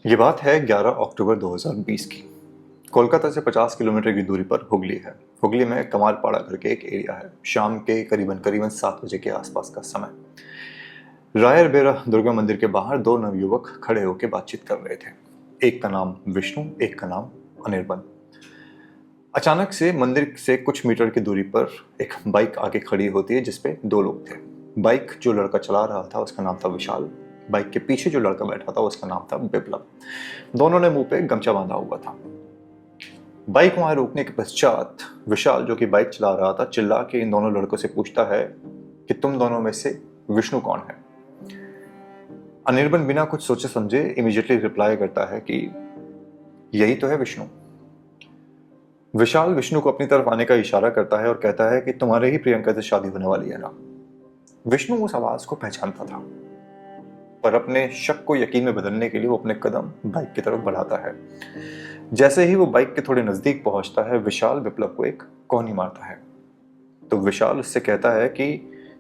ये बात है 11 अक्टूबर 2020 की। कोलकाता से 50 किलोमीटर की दूरी पर हुगली है। हुगली में कमालपाड़ा करके एक एरिया है। शाम के करीबन करीबन 7 बजे के आसपास का समय। रायरबेरा दुर्गा मंदिर के बाहर दो नवयुवक खड़े होकर बातचीत कर रहे थे। एक का नाम विष्णु, एक का नाम अनिर्बन। अचानक से मंदिर से कुछ मीटर की दूरी पर एक बाइक आके खड़ी होती है जिसपे दो लोग थे। बाइक जो लड़का चला रहा था उसका नाम था विशाल। बाइक के पीछे जो लड़का बैठा था उसका नाम था बिप्लब। दोनों ने मुंह पे गमछा बांधा हुआ था। बाइक वहां रुकने के पश्चात विशाल जो कि बाइक चला रहा था चिल्ला के इन दोनों लड़कों से पूछता है कि तुम दोनों में से विष्णु कौन है। अनिर्बन बिना कुछ सोचे समझे इमीडिएटली रिप्लाई करता है कि यही तो है विष्णु। विशाल विष्णु को अपनी तरफ आने का इशारा करता है और कहता है कि तुम्हारे ही प्रियंका से शादी होने वाली है ना। विष्णु उस आवाज को पहचानता था, पर अपने शक को यकीन में बदलने के लिए वो अपने कदम बाइक की तरफ बढ़ाता है। जैसे ही वो बाइक के थोड़े नजदीक पहुंचता है विशाल विप्लव को एक कॉनी मारता है। तो विशाल उससे कहता है कि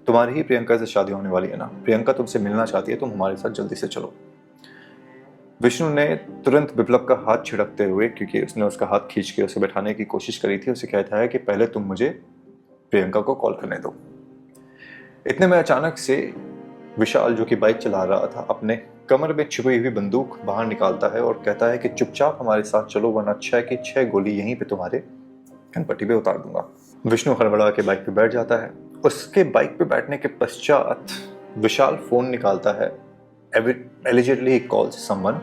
तुम्हारी ही प्रियंका से शादी होने वाली है ना, प्रियंका तुमसे मिलना चाहती है, तुम हमारे साथ जल्दी से चलो। विष्णु ने तुरंत विप्लव का हाथ छिड़कते हुए, क्योंकि उसने उसका हाथ खींच के उसे बैठाने की कोशिश करी थी, उसे कहता है कि पहले तुम मुझे प्रियंका को कॉल करने दो। इतने में अचानक से विशाल जो कि बाइक चला रहा था अपने कमर में छुपी हुई बंदूक बाहर निकालता है और कहता है कि चुपचाप हमारे साथ चलो वरना 6 की 6 गोली यहीं पे तुम्हारे कनपट्टी पे उतार दूंगा। विष्णु हड़बड़ा के बाइक पे बैठ जाता है। उसके बाइक पे बैठने के पश्चात विशाल फोन निकालता है। एलिजिडली ही कॉल्स समवन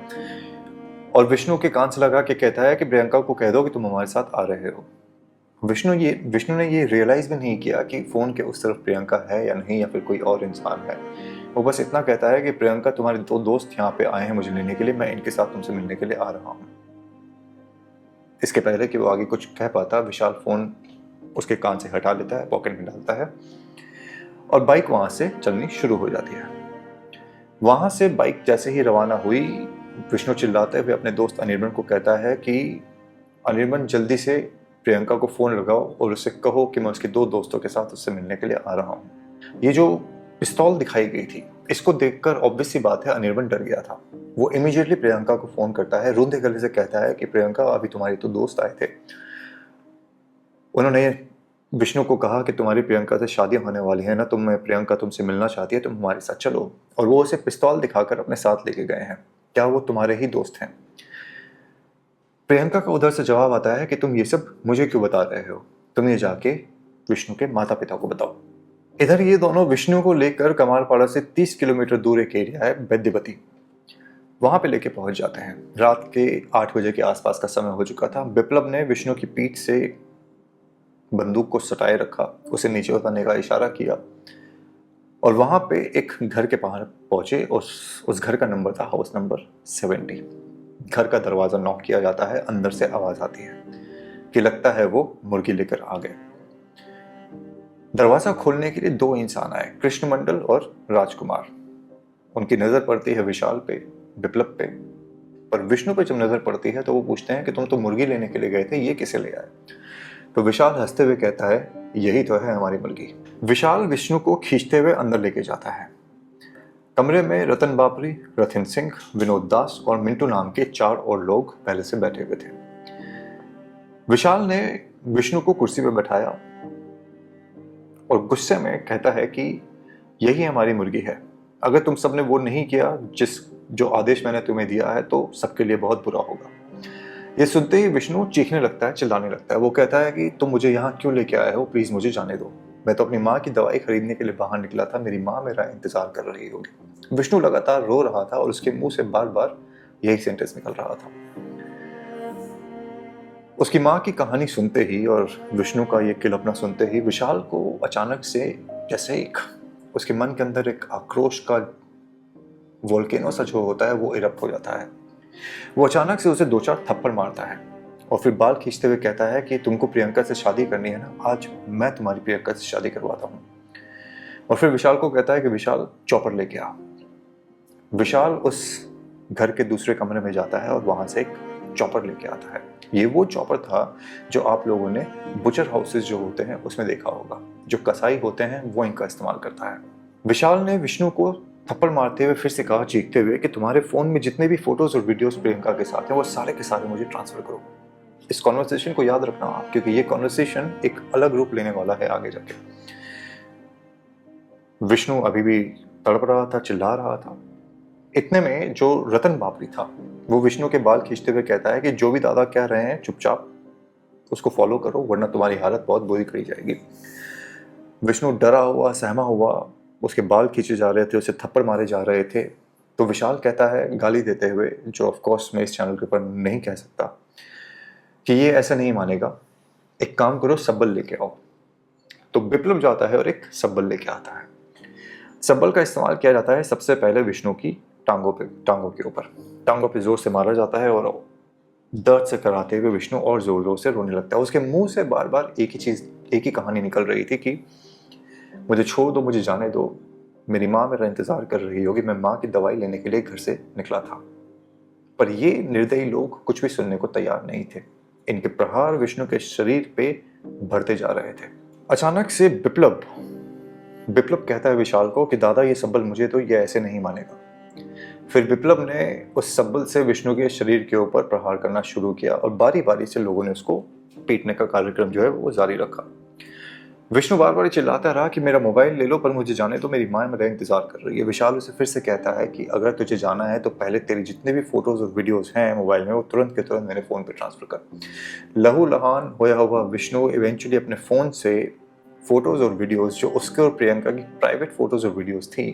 और विष्णु के कान से लगा के कहता है कि प्रियंका को कह दो कि तुम हमारे साथ आ रहे हो। विष्णु ने ये रियलाइज भी नहीं किया कि फोन के उस तरफ प्रियंका है या नहीं, या फिर कोई और इंसान है। वो बस इतना कहता है कि प्रियंका तुम्हारे दो दोस्त यहाँ पे आए हैं मुझे लेने के लिए, मैं इनके साथ तुमसे मिलने के लिए आ रहा हूँ। इसके पहले कि वो आगे कुछ कह पाता विशाल फोन उसके कान से हटा लेता है, पॉकेट में डालता है और बाइक वहां से चलनी शुरू हो जाती है। वहां से बाइक जैसे ही रवाना हुई विष्णु चिल्लाते हुए अपने दोस्त अनिर्बन को कहता है कि अनिर्बन जल्दी से प्रियंका को फोन लगाओ और उसे कहो कि मैं उसके दो दोस्तों के साथ उससे मिलने के लिए आ रहा हूँ। ये जो पिस्तौल दिखाई गई थी इसको देखकर ऑब्वियस सी बात है अनिर्बन डर गया था। वो इमीडिएटली प्रियंका को फोन करता है, रूंधे गले से कहता है कि प्रियंका अभी तुम्हारे तो दोस्त आए थे, उन्होंने विष्णु को कहा कि तुम्हारी प्रियंका से शादी होने वाली है ना, प्रियंका तुमसे मिलना चाहती है, तुम हमारे साथ चलो। और वो उसे पिस्तौल दिखाकर अपने साथ लेके गए हैं। क्या वो तुम्हारे ही दोस्त हैं? प्रियंका का उधर से जवाब आता है कि तुम ये सब मुझे क्यों बता रहे हो, तुम ये जाके विष्णु के माता पिता को बताओ। इधर ये दोनों विष्णु को लेकर कमालपाड़ा से 30 किलोमीटर दूर एक एरिया है वैद्यवती, वहां पे लेके पहुंच जाते हैं। रात के 8 बजे के आसपास का समय हो चुका था। बिप्लब ने विष्णु की पीठ से बंदूक को सटाए रखा, उसे नीचे उतारने का इशारा किया और वहां पे एक घर के बाहर पहुंचे। उस घर का नंबर था हाउस नंबर 70। घर का दरवाजा नॉक किया जाता है, अंदर से आवाज आती है कि लगता है वो मुर्गी लेकर आ गए। दरवाजा खोलने के लिए दो इंसान आए, कृष्ण मंडल और राजकुमार। उनकी नजर पड़ती है विशाल पे, विप्लव पे, पर विष्णु पे जब नजर पड़ती है तो वो पूछते हैं कि तुम तो मुर्गी लेने के लिए गए थे, ये किसे ले आए? तो विशाल हंसते हुए कहता है यही तो है हमारी मुर्गी। विशाल विष्णु को खींचते हुए अंदर लेके जाता है। कमरे में रतन बापरी, रथिन सिंह, विनोद दास और मिंटू नाम के 4 और लोग पहले से बैठे हुए थे। विशाल ने विष्णु को कुर्सी पर बैठाया और गुस्से में कहता है कि यही हमारी मुर्गी है, अगर तुम सबने वो नहीं किया जो आदेश मैंने तुम्हें दिया है तो सबके लिए बहुत बुरा होगा। ये सुनते ही विष्णु चीखने लगता है, चिल्लाने लगता है। वो कहता है कि तुम मुझे यहाँ क्यों लेके आए हो, प्लीज मुझे जाने दो, मैं तो अपनी माँ की दवाई खरीदने के लिए बाहर निकला था, मेरी माँ मेरा इंतजार कर रही होगी। विष्णु लगातार रो रहा था और उसके मुंह से बार बार यही सेंटेंस निकल रहा था। उसकी माँ की कहानी सुनते ही और विष्णु का ये किलपना सुनते ही विशाल को अचानक से जैसे एक उसके मन के अंदर एक आक्रोश का वोल्केनो सा जो होता है वो इरप्ट हो जाता है। वो अचानक से उसे 2-4 थप्पड़ मारता है और फिर बाल खींचते हुए कहता है कि तुमको प्रियंका से शादी करनी है ना, आज मैं तुम्हारी प्रियंका से शादी करवाता हूँ। और फिर विशाल को कहता है कि विशाल चॉपर लेके आ। विशाल उस घर के दूसरे कमरे में जाता है और वहां से एक चॉपर लेके आता है। ये वो चॉपर था जो आप लोगों ने बुचर हाउसेस जो होते हैं उसमें देखा होगा, जो कसाई होते हैं वो इनका इस्तेमाल करता है। विशाल ने विष्णु को थप्पड़ मारते हुए फिर से कहा चीखते हुए कि तुम्हारे फ़ोन में जितने भी फ़ोटोज़ और वीडियोज़ प्रियंका के साथ हैं वो सारे के सारे मुझे ट्रांसफ़र करो। इस कॉन्वर्सेशन को याद रखना आप, क्योंकि ये कॉन्वर्सेशन एक अलग रूप लेने वाला है आगे जाके। विष्णु अभी भी तड़प रहा था, चिल्ला रहा था। इतने में जो रतन बापरी था वो विष्णु के बाल खींचते हुए कहता है कि जो भी दादा कह रहे हैं चुपचाप उसको फॉलो करो, वरना तुम्हारी हालत बहुत बुरी करी जाएगी। विष्णु डरा हुआ, सहमा हुआ, उसके बाल खींचे जा रहे थे, उसे थप्पड़ मारे जा रहे थे। तो विशाल कहता है गाली देते हुए, जो ऑफ कोर्स मैं इस चैनल के ऊपर नहीं कह सकता, कि ये ऐसा नहीं मानेगा, एक काम करो सब्बल लेके आओ। तो विप्लव जाता है और एक सब्बल लेके आता है। सब्बल का इस्तेमाल किया जाता है सबसे पहले विष्णु की टांगों के ऊपर। टांगों पे जोर से मारा जाता है और दर्द से कराते हुए विष्णु और जोर जोर से रोने लगता है। उसके मुंह से बार बार एक ही कहानी निकल रही थी कि मुझे छोड़ दो, मुझे जाने दो, मेरी माँ मेरा इंतजार कर रही होगी, मैं माँ की दवाई लेने के लिए घर से निकला था। पर ये निर्दयी लोग कुछ भी सुनने को तैयार नहीं थे। इनके प्रहार विष्णु के शरीर पे बढ़ते जा रहे थे। अचानक से विप्लव कहता है विशाल को कि दादा ये सब्बल मुझे तो, ये ऐसे नहीं मानेगा। फिर विप्लव ने उस सब्बल से विष्णु के शरीर के ऊपर प्रहार करना शुरू किया और बारी बारी से लोगों ने उसको पीटने का कार्यक्रम जो है वो जारी रखा। विष्णु बार बार चिल्लाता रहा कि मेरा मोबाइल ले लो, पर मुझे जाने तो, मेरी माँ मेरा इंतजार कर रही है। विशाल उसे फिर से कहता है कि अगर तुझे जाना है तो पहले तेरी जितने भी फोटोज और वीडियोस हैं मोबाइल में वो तुरंत के तुरंत मेरे फ़ोन पे ट्रांसफ़र कर। लहू लहान होया हुआ विष्णु इवेंचुअली अपने फ़ोन से फोटोज़ और वीडियोज़ जो उसके और प्रियंका की प्राइवेट फ़ोटोज़ और वीडियोज़ थी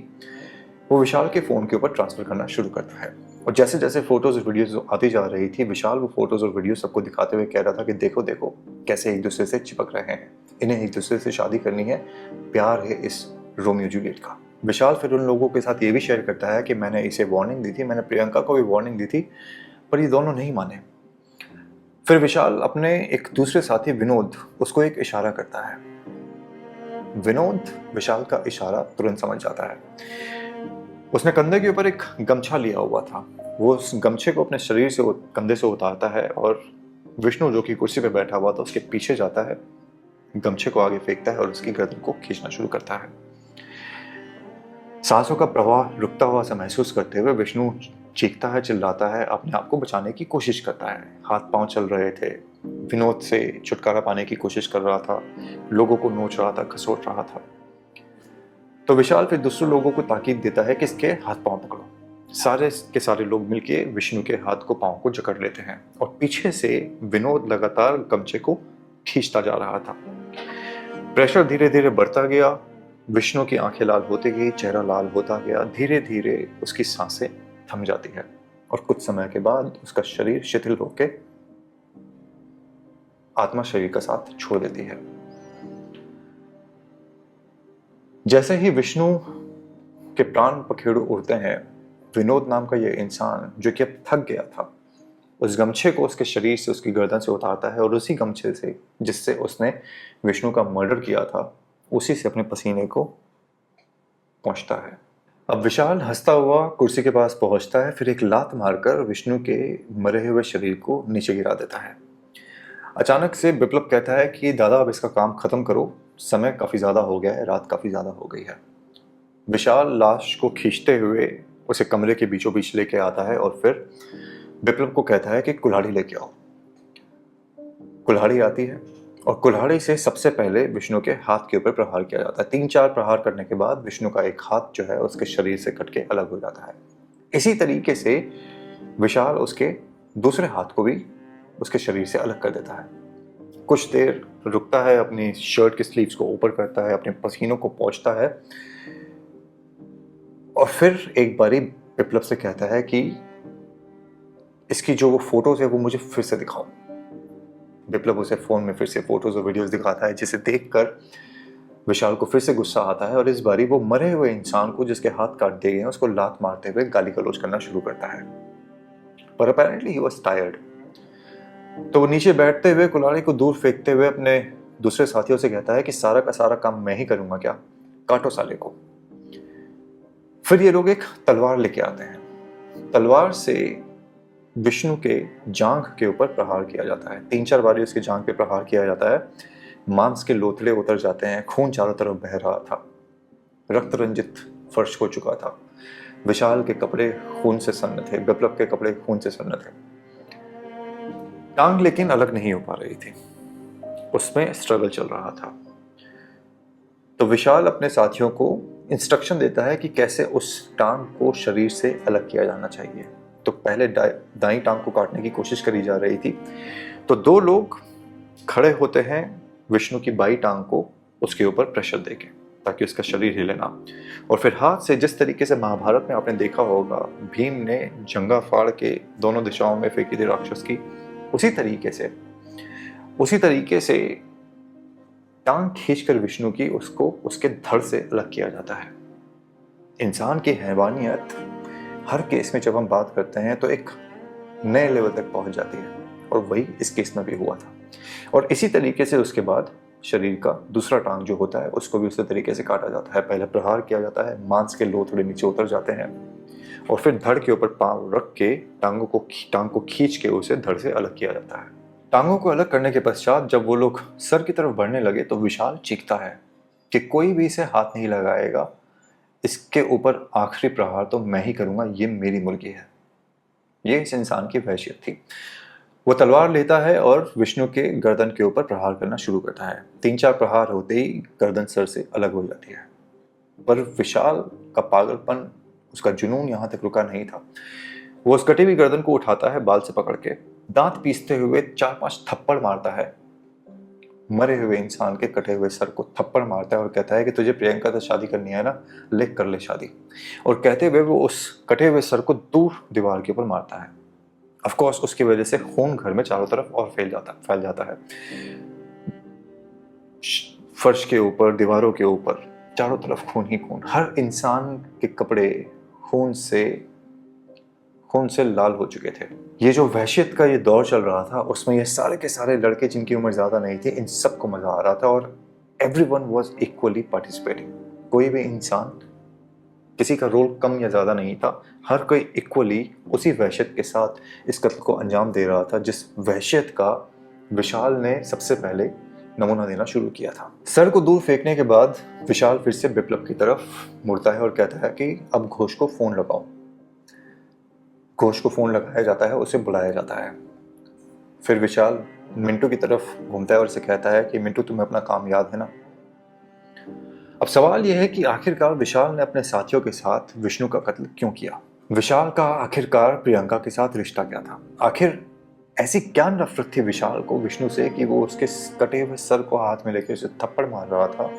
वो विशाल के फ़ोन के ऊपर ट्रांसफ़र करना शुरू करता है। और जैसे जैसे फोटोज़ और वीडियोज़ आती जा रही थी, विशाल वो फोटोज़ और वीडियो सबको दिखाते हुए कह रहा था कि देखो देखो कैसे एक दूसरे से चिपक रहे हैं, इन्हें एक दूसरे से शादी करनी है, प्यार है इस रोमियो जूलियट का। विशाल फिर उन लोगों के साथ ये भी शेयर करता है कि मैंने इसे वार्निंग दी थी, मैंने प्रियंका को भी वार्निंग दी थी, पर ये दोनों नहीं माने। फिर विशाल अपने एक दूसरे साथी विनोद, उसको एक इशारा करता है। विनोद विशाल का इशारा तुरंत समझ जाता है। उसने कंधे के ऊपर एक गमछा लिया हुआ था। वो उस गमछे को अपने शरीर से कंधे से उतारता है और विष्णु जो कि कुर्सी पे बैठा हुआ था उसके पीछे जाता है, गमछे को आगे फेंकता है और उसकी गर्दन को खींचना शुरू करता है। सांसों का प्रवाह रुकता हुआ सा महसूस करते हुए विष्णु चीखता है, चिल्लाता है, अपने आप को बचाने की कोशिश करता है। हाथ पांव चल रहे थे, विनोद से छुटकारा पाने की कोशिश कर रहा था, लोगों को नोच रहा था, खसोट रहा था। तो विशाल फिर दूसरे लोगों को ताकीद देता है कि इसके हाथ पांव पकड़ो। सारे के सारे लोग मिलके विष्णु के हाथ को पांव को जकड़ लेते हैं और पीछे से विनोद लगातार गमछे को खींचता जा रहा था। प्रेशर धीरे धीरे बढ़ता गया, विष्णु की आंखें लाल होती गई, चेहरा लाल होता गया, धीरे धीरे उसकी सांसें थम जाती है और कुछ समय के बाद उसका शरीर शिथिल होकर आत्मा शरीर का साथ छोड़ देती है। जैसे ही विष्णु के प्राण पखेरु उड़ते हैं, विनोद नाम का यह इंसान जो कि अब थक गया था, उस गमछे को उसके शरीर से, उसकी गर्दन से उतारता है और उसी गमछे से जिससे उसने विष्णु का मर्डर किया था, उसी से अपने पसीने को पोंछता है। अब विशाल हंसता हुआ कुर्सी के पास पहुंचता है, फिर एक लात मारकर विष्णु के मरे हुए शरीर को नीचे गिरा देता है। अचानक से विप्लव कहता है कि दादा अब इसका काम खत्म करो, समय काफी ज्यादा हो गया है, रात काफी ज्यादा हो गई है। विशाल लाश को खींचते हुए उसे कमरे के बीचों बीच लेके आता है और फिर विप्लव को कहता है कि कुल्हाड़ी लेके आओ। कुल्हाड़ी आती है और कुल्हाड़ी से सबसे पहले विष्णु के हाथ के ऊपर प्रहार किया जाता है। 3-4 प्रहार करने के बाद विष्णु का एक हाथ जो है उसके शरीर से कट के अलग हो जाता है। इसी तरीके से विशाल उसके दूसरे हाथ को भी उसके शरीर से अलग कर देता है। कुछ देर रुकता है, अपनी शर्ट के स्लीव्स को ऊपर करता है, अपने पसीनों को पोंछता है और फिर एक बारी विप्लव से कहता है कि इसकी जो वो फोटोज है वो मुझे फिर से दिखाओ। विप्लव उसे फोन में फिर से फोटोज और वीडियोस दिखाता है, जिसे देखकर विशाल को फिर से गुस्सा आता है और इस बारी वो मरे हुए इंसान को, जिसके हाथ काट दिए गए हैं, उसको लात मारते हुए गाली गलौज करना शुरू करता है। पर अपेरेंटली ही वाज टायर्ड, तो वो नीचे बैठते हुए कुल्हाड़ी को दूर फेंकते हुए अपने दूसरे साथियों से कहता है कि सारा का सारा काम मैं ही करूंगा क्या, काटो साले को। फिर ये लोग एक तलवार लेके आते हैं। तलवार से विष्णु के जांघ के ऊपर प्रहार किया जाता है। 3-4 बारी उसके जांघ पे प्रहार किया जाता है। मांस के लोथड़े उतर जाते हैं, खून चारों तरफ बह रहा था, रक्त रंजित फर्श हो चुका था। विशाल के कपड़े खून से सन्न थे, विप्लव के कपड़े खून से सन्न थे। टांग लेकिन अलग नहीं हो पा रही थी, उसमें स्ट्रगल चल रहा था। तो विशाल अपने साथियों को इंस्ट्रक्शन देता है कि कैसे उस टांग को शरीर से अलग किया जाना चाहिए। तो पहले दाईं टांग को काटने की कोशिश करी जा रही थी, तो दो लोग खड़े होते हैं विष्णु की बाईं टांग को उसके ऊपर प्रेशर देके, ताकि उसका शरीर हिले ना। और फिर हाथ से, जिस तरीके से महाभारत में आपने देखा होगा भीम ने जंगा फाड़ के दोनों दिशाओं में फेंकी थी राक्षस की, उसी तरीके से टांग खींचकर विष्णु की उसको उसके धड़ से अलग किया जाता है। इंसान की हैवानियत हर केस में जब हम बात करते हैं तो एक नए लेवल तक पहुंच जाती है, और वही इस केस में भी हुआ था। और इसी तरीके से उसके बाद शरीर का दूसरा टांग जो होता है उसको भी उसी तरीके से काटा जाता है। पहले प्रहार किया जाता है, मांस के लो थोड़े नीचे उतर जाते हैं, और फिर धड़ के ऊपर पांव रख के टांग को खींच के उसे धड़ से अलग किया जाता है। टांगों को अलग करने के पश्चात जब वो लोग सर की तरफ बढ़ने लगे तो विशाल चीखता है कि कोई भी इसे हाथ नहीं लगाएगा, इसके ऊपर आखिरी प्रहार तो मैं ही करूंगा, ये मेरी मुर्गी है। ये इस इंसान की वहशियत थी। वो तलवार लेता है और विष्णु के गर्दन के ऊपर प्रहार करना शुरू करता है। 3-4 प्रहार होते ही गर्दन सर से अलग हो जाती है। पर विशाल का पागलपन, उसका जुनून यहाँ तक रुका नहीं था। वो उस कटी हुई गर्दन को उठाता है, बाल से पकड़ के दांत पीसते हुए 4-5 थप्पड़ मारता है। मरे हुए इंसान के कटे हुए सर को थप्पड़ मारता है और कहता है कि तुझे प्रियंका से शादी करनी है ना, ले कर ले शादी। और कहते हुए वो उस कटे हुए सर को दूर दीवार के ऊपर मारता है। ऑफ कोर्स उसकी वजह से खून घर में चारों तरफ और फैल जाता है। फर्श के ऊपर, दीवारों के ऊपर, चारों तरफ खून ही खून। हर इंसान के कपड़े खून से लाल हो चुके थे। ये जो वहशियत का ये दौर चल रहा था उसमें ये सारे के सारे लड़के जिनकी उम्र ज्यादा नहीं थी, इन सबको मजा आ रहा था, और एवरीवन वाज इक्वली पार्टिसिपेटिंग। कोई भी इंसान, किसी का रोल कम या ज्यादा नहीं था, हर कोई इक्वली उसी वहशियत के साथ इस कत्ल को अंजाम दे रहा था जिस वहशियत का विशाल ने सबसे पहले नमूना देना शुरू किया था। सर को दूर फेंकने के बाद विशाल फिर से विप्लव की तरफ मुड़ता है और कहता है कि अब घोष को फोन लगाओ। घोष को फोन लगाया जाता है, उसे बुलाया जाता है। फिर विशाल मिंटू की तरफ घूमता है और उसे कहता है कि मिंटू, तुम्हें अपना काम याद है ना। अब सवाल यह है कि आखिरकार विशाल ने अपने साथियों के साथ विष्णु का कत्ल क्यों किया। विशाल का आखिरकार प्रियंका के साथ रिश्ता क्या था। आखिर ऐसी क्या नफरत थी विशाल को विष्णु से कि वो उसके कटे हुए सर को हाथ में लेकर उसे थप्पड़ मार रहा था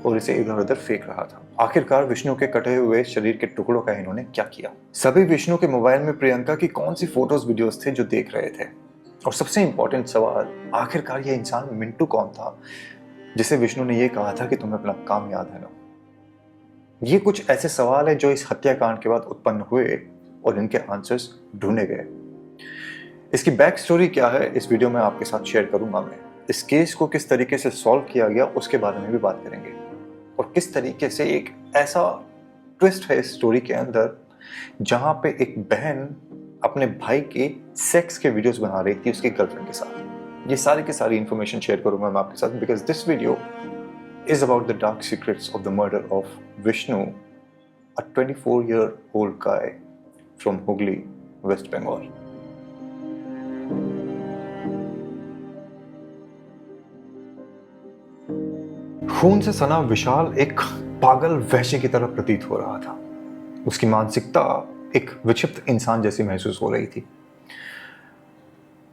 और इसे इधर उधर फेंक रहा था। आखिरकार विष्णु के कटे हुए शरीर के टुकड़ों का इन्होंने क्या किया। सभी विष्णु के मोबाइल में प्रियंका की कौन सी फोटोज वीडियोस थे जो देख रहे थे। और सबसे इंपॉर्टेंट सवाल, आखिरकार ये इंसान मिंटू कौन था जिसे विष्णु ने ये कहा था कि तुम्हें अपना काम याद है ना। ये कुछ ऐसे सवाल है जो इस हत्याकांड के बाद उत्पन्न हुए और इनके आंसर्स ढूंढे गए। इसकी बैक स्टोरी क्या है इस वीडियो में आपके साथ शेयर करूंगा मैं। इस केस को किस तरीके से सॉल्व किया गया उसके बारे में भी बात करेंगे, और किस तरीके से एक ऐसा ट्विस्ट है इस स्टोरी के अंदर जहां पे एक बहन अपने भाई के सेक्स के वीडियोस बना रही थी उसके गर्लफ्रेंड के साथ। ये सारी की सारी इंफॉर्मेशन शेयर करूंगा मैं आपके साथ, because this video is about the dark secrets of the murder of Vishnu, a 24-year-old guy from Hooghly, West Bengal. खून से सना विशाल एक पागल वहशी की तरह प्रतीत हो रहा था। उसकी मानसिकता एक विक्षिप्त इंसान जैसी महसूस हो रही थी।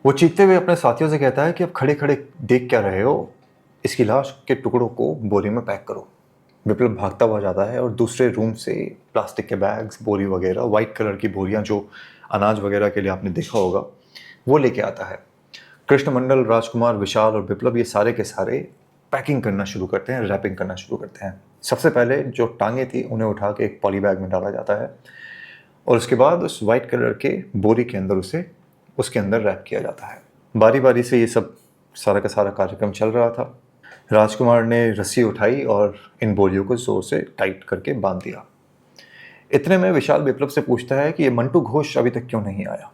वो चीखते हुए अपने साथियों से कहता है कि अब खड़े खड़े देख क्या रहे हो, इसकी लाश के टुकड़ों को बोरी में पैक करो। विप्लव भागता हुआ जाता है और दूसरे रूम से प्लास्टिक के बैग्स, बोरी वगैरह, वाइट कलर की बोरियां जो अनाज वगैरह के लिए आपने देखा होगा, वो लेके आता है। कृष्णमंडल, राजकुमार, विशाल और विप्लव ये सारे के सारे पैकिंग करना शुरू करते हैं, रैपिंग करना शुरू करते हैं। सबसे पहले जो टांगे थी उन्हें उठा के एक पॉली बैग में डाला जाता है और उसके बाद उस वाइट कलर के बोरी के अंदर उसे उसके अंदर रैप किया जाता है। बारी बारी से ये सब सारा का सारा कार्यक्रम चल रहा था। राजकुमार ने रस्सी उठाई और इन बोरियों को जोर से टाइट करके बांध दिया। इतने में विशाल विप्लव से पूछता है कि ये मंटू घोष अभी तक क्यों नहीं आया।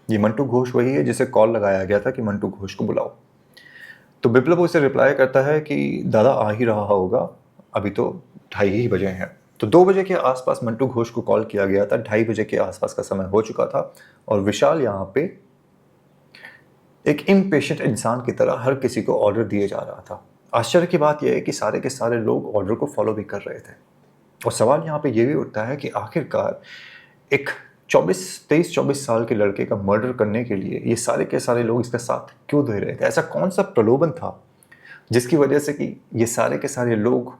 ये मंटू घोष वही है जिसे कॉल लगाया गया था कि मंटू घोष को बुलाओ। तो विप्लव उसे रिप्लाई करता है कि दादा आ ही रहा होगा, अभी तो 2:30 ही बजे हैं। तो 2 बजे के आसपास मंटू घोष को कॉल किया गया था, 2:30 बजे के आसपास का समय हो चुका था और विशाल यहाँ पे एक इम्पेशेंट इंसान की तरह हर किसी को ऑर्डर दिए जा रहा था। आश्चर्य की बात यह है कि सारे के सारे लोग ऑर्डर को फॉलो भी कर रहे थे और सवाल यहाँ पे ये भी उठता है कि आखिरकार एक 23-24 साल के लड़के का मर्डर करने के लिए ये सारे के सारे लोग इसका साथ क्यों दे रहे थे? ऐसा कौन सा प्रलोभन था जिसकी वजह से कि ये सारे के सारे लोग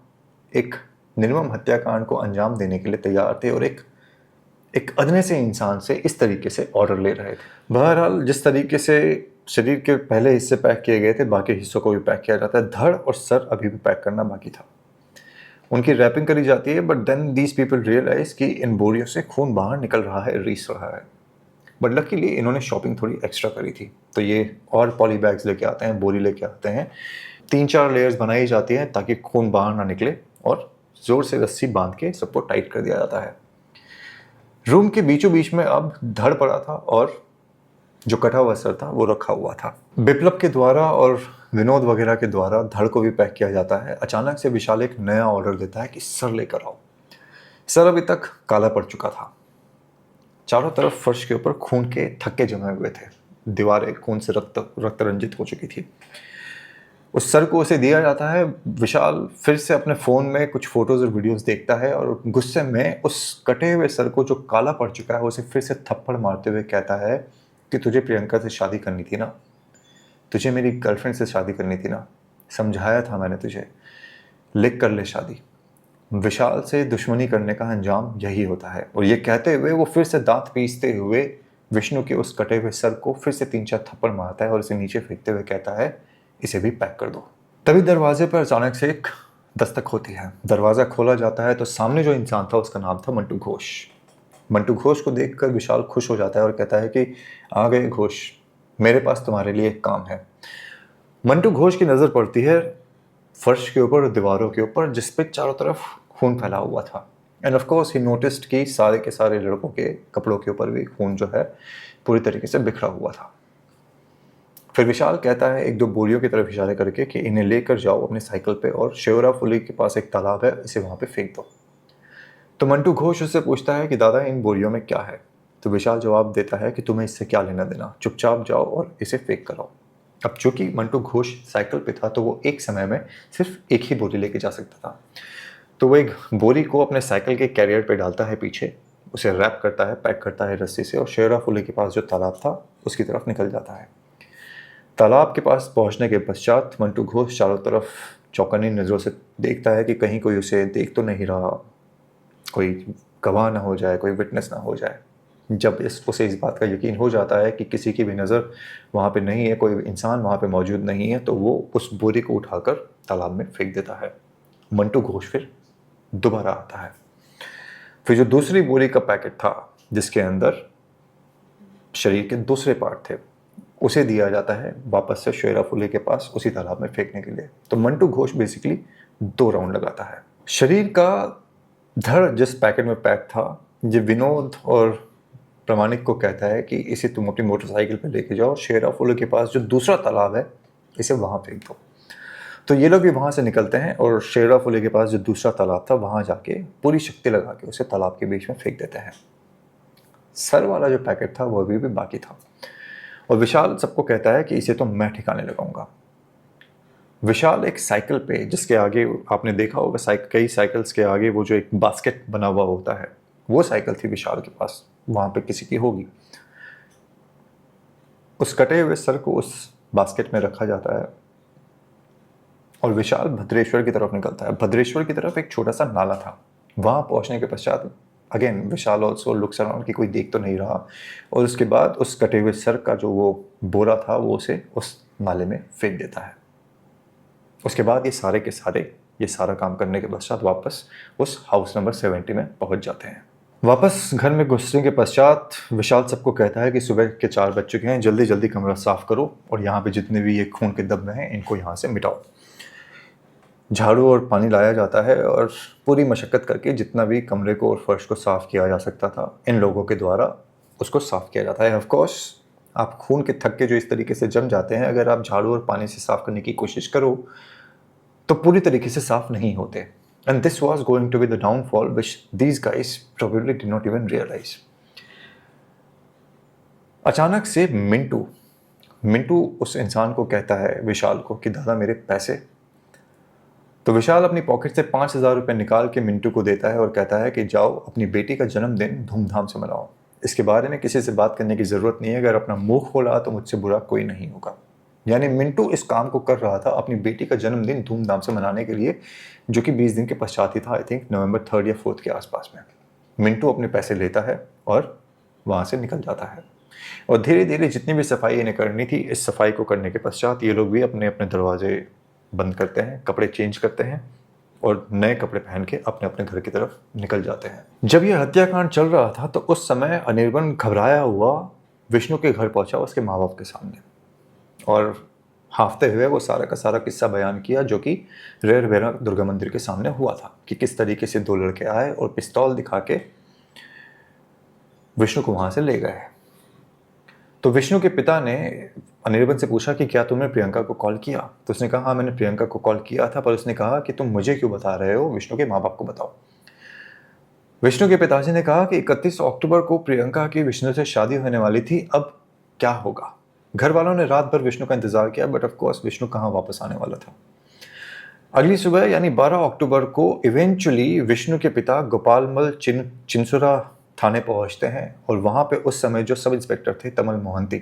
एक निर्मम हत्याकांड को अंजाम देने के लिए तैयार थे और एक अदने से इंसान से इस तरीके से ऑर्डर ले रहे थे। बहरहाल जिस तरीके से शरीर के पहले हिस्से पैक किए गए थे, बाकी हिस्सों को भी पैक किया जाता है। धड़ और सर अभी भी पैक करना बाकी था। उनकी रैपिंग करी जाती है, but then these people realise कि इन बोरियों से खून बाहर निकल रहा है, रीस रहा है। बट लकीली इन्होंने शॉपिंग थोड़ी एक्स्ट्रा करी थी, तो ये और पॉली बैग्स लेके आते हैं, बोरी लेके आते हैं। 3-4 लेयर्स बनाई जाती हैं ताकि खून बाहर ना निकले और जोर से रस्सी बांध के सबको टाइट कर दिया जाता है। रूम के बीचों बीच में अब धड़ पड़ा था और जो कटा हुआ सर था वो रखा हुआ था। बिप्लब के द्वारा और विनोद वगैरह के द्वारा धड़ को भी पैक किया जाता है। अचानक से विशाल एक नया ऑर्डर देता है कि सर लेकर आओ। सर अभी तक काला पड़ चुका था, चारों तरफ फर्श के ऊपर खून के थक्के जमे हुए थे, दीवारें खून से रक्त रंजित हो चुकी थी। उस सर को उसे दिया जाता है। विशाल फिर से अपने फ़ोन में कुछ फोटोज़ और वीडियोस देखता है और गुस्से में उस कटे हुए सर को जो काला पड़ चुका है उसे फिर से थप्पड़ मारते हुए कहता है कि तुझे प्रियंका से शादी करनी थी ना, तुझे मेरी गर्लफ्रेंड से शादी करनी थी ना, समझाया था मैंने तुझे, लिख कर ले शादी। विशाल से दुश्मनी करने का अंजाम यही होता है। और ये कहते हुए वो फिर से दांत पीसते हुए विष्णु के उस कटे हुए सर को फिर से 3-4 थप्पड़ मारता है और उसे नीचे फेंकते हुए कहता है इसे भी पैक कर दो। तभी दरवाजे पर अचानक से एक दस्तक होती है। दरवाज़ा खोला जाता है तो सामने जो इंसान था उसका नाम था मंटू घोष। मंटू घोष को देखकर विशाल खुश हो जाता है और कहता है कि आ गए घोष, मेरे पास तुम्हारे लिए एक काम है। मंटू घोष की नज़र पड़ती है फर्श के ऊपर और दीवारों के ऊपर जिस पे चारों तरफ खून फैला हुआ था। End of course he noticed कि सारे के सारे लड़कों के कपड़ों के ऊपर भी खून जो है पूरी तरीके से बिखरा हुआ था। फिर विशाल कहता है 1-2 बोरियों की तरफ इशारे करके कि इन्हें लेकर जाओ अपने साइकिल पे और शेवराफुली के पास एक तालाब है, इसे वहाँ पे फेंक दो। तो मंटू घोष उससे पूछता है कि दादा इन बोरियों में क्या है? तो विशाल जवाब देता है कि तुम्हें इससे क्या लेना देना, चुपचाप जाओ और इसे फेंक कर आओ। अब चूंकि मंटू घोष साइकिल पे था तो वो एक समय में सिर्फ एक ही बोरी लेके जा सकता था, तो वो एक बोरी को अपने साइकिल के कैरियर पे डालता है पीछे, उसे रैप करता है, पैक करता है रस्सी से और शेवराफुली के पास जो तालाब था उसकी तरफ निकल जाता है। तालाब के पास पहुंचने के पश्चात मंटू घोष चारों तरफ चौकन्नी नज़रों से देखता है कि कहीं कोई उसे देख तो नहीं रहा, कोई गवाह ना हो जाए, कोई विटनेस ना हो जाए। जब उसे इस बात का यकीन हो जाता है कि किसी की भी नज़र वहाँ पे नहीं है, कोई इंसान वहाँ पे मौजूद नहीं है, तो वो उस बोरी को उठाकर तालाब में फेंक देता है। मंटू घोष फिर दोबारा आता है। फिर जो दूसरी बोरी का पैकेट था जिसके अंदर शरीर के दूसरे पार्ट थे उसे दिया जाता है वापस से शेराफुली के पास उसी तालाब में फेंकने के लिए। तो मंटू घोष बेसिकली 2 राउंड लगाता है। शरीर का धड़ जिस पैकेट में पैक था, ये विनोद और प्रामाणिक को कहता है कि इसे तुम अपनी मोटरसाइकिल पे लेके जाओ, शेराफुली के पास जो दूसरा तालाब है इसे वहाँ फेंक दो। तो ये लोग भी वहाँ से निकलते हैं और शेराफुली के पास जो दूसरा तालाब था वहाँ जाके पूरी शक्ति लगा के उसे तालाब के बीच में फेंक देते हैं। सर वाला जो पैकेट था वो अभी भी बाकी था और विशाल सबको कहता है कि इसे तो मैं ठिकाने लगाऊंगा। विशाल एक साइकिल पे, जिसके आगे आपने देखा होगा कई साइकिल्स के आगे वो जो एक बास्केट बना हुआ होता है, वो साइकिल थी विशाल के पास, वहाँ पे किसी की होगी। उस कटे हुए सर को उस बास्केट में रखा जाता है और विशाल भद्रेश्वर की तरफ निकलता है। भद्रेश्वर की तरफ एक छोटा सा नाला था। वहाँ पहुँचने के पश्चात अगेन विशाल ऑल्सो लुक्स अराउंड कि कोई देख तो नहीं रहा और उसके बाद उस कटे हुए सर का जो वो बोरा था वो उसे उस नाले में फेंक देता है। उसके बाद ये सारा काम करने के पश्चात वापस उस हाउस नंबर 70 में पहुंच जाते हैं। वापस घर में घुसने के पश्चात विशाल सबको कहता है कि सुबह के 4 बज चुके हैं, जल्दी जल्दी कमरा साफ करो और यहाँ पे जितने भी ये खून के धब्बे हैं इनको यहाँ से मिटाओ। झाड़ू और पानी लाया जाता है और पूरी मशक्क़त करके जितना भी कमरे को और फर्श को साफ़ किया जा सकता था इन लोगों के द्वारा उसको साफ़ किया जाता है। ऑफ कोर्स आप खून के थक्के जो इस तरीके से जम जाते हैं, अगर आप झाड़ू और पानी से साफ़ करने की कोशिश करो तो पूरी तरीके से साफ़ नहीं होते। And this was going to be the downfall which these guys probably did not even realize. अचानक से मिंटू उस इंसान को कहता है, विशाल को, कि दादा मेरे पैसे। तो विशाल अपनी पॉकेट से 5,000 रुपये निकाल के मिंटू को देता है और कहता है कि जाओ अपनी बेटी का जन्मदिन धूमधाम से मनाओ। इसके बारे में किसी से बात करने की ज़रूरत नहीं है, अगर अपना मुंह खोला तो मुझसे बुरा कोई नहीं होगा। यानी मिंटू इस काम को कर रहा था अपनी बेटी का जन्मदिन धूमधाम से मनाने के लिए, जो कि 20 दिन के पश्चात ही था, आई थिंक नवंबर 3 या 4 के आसपास में। मिंटू अपने पैसे लेता है और वहाँ से निकल जाता है। और धीरे धीरे जितनी भी सफाई इन्हें करनी थी, इस सफाई को करने के पश्चात ये लोग भी अपने अपने दरवाजे बंद करते हैं, कपड़े चेंज करते हैं और नए कपड़े पहन के अपने अपने घर की तरफ निकल जाते हैं। जब यह हत्याकांड चल रहा था तो उस समय अनिर्बन घबराया हुआ विष्णु के घर पहुंचा, उसके माँ बाप के सामने, और हाफते हुए वो सारा का सारा किस्सा बयान किया जो कि रेरवेरा दुर्गा मंदिर के सामने हुआ था, कि किस तरीके से 2 लड़के आए और पिस्तौल दिखा के विष्णु को वहां से ले गए। तो विष्णु के पिता ने अनिर्बन से पूछा कि क्या तुमने प्रियंका को कॉल किया? तो उसने कहा हाँ मैंने प्रियंका को कॉल किया था, पर उसने कहा कि तुम मुझे क्यों बता रहे हो, विष्णु के माँ बाप को बताओ। विष्णु के पिताजी ने कहा कि 31 अक्टूबर को प्रियंका की विष्णु से शादी होने वाली थी, अब क्या होगा। घर वालों ने रात भर विष्णु का इंतजार किया, बट ऑफ कोर्स विष्णु कहाँ वापस आने वाला था। अगली सुबह यानी 12 अक्टूबर को इवेंचुअली विष्णु के पिता गोपालमल चिंसुरा थाने पहुंचते हैं और वहां पे उस समय जो सब इंस्पेक्टर थे तमल मोहंती,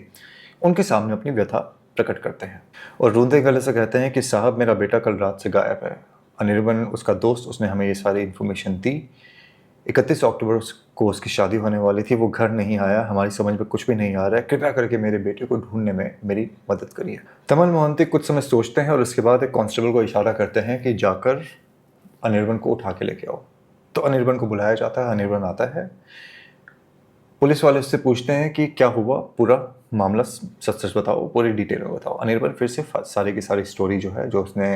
उनके सामने अपनी व्यथा प्रकट करते हैं और रोंदे गले से कहते हैं कि साहब मेरा बेटा कल रात से गायब है। अनिर्बन उसका दोस्त, उसने हमें ये सारी इन्फॉर्मेशन दी। 31 अक्टूबर को उसकी शादी होने वाली थी, वो घर नहीं आया, हमारी समझ में कुछ भी नहीं आ रहा है, कृपया करके मेरे बेटे को ढूंढने में मेरी मदद करिए। तमल मोहंती कुछ समय सोचते हैं और उसके बाद एक कांस्टेबल को इशारा करते हैं कि जाकर अनिर्बन को उठा के लेके आओ। तो अनिर्बन को बुलाया जाता है, अनिर्बन आता है। पुलिस वाले उससे पूछते हैं कि क्या हुआ, पूरा मामला सच सच बताओ, पूरी डिटेल में बताओ। अनिर्बन फिर से सारी की सारी स्टोरी जो है, जो उसने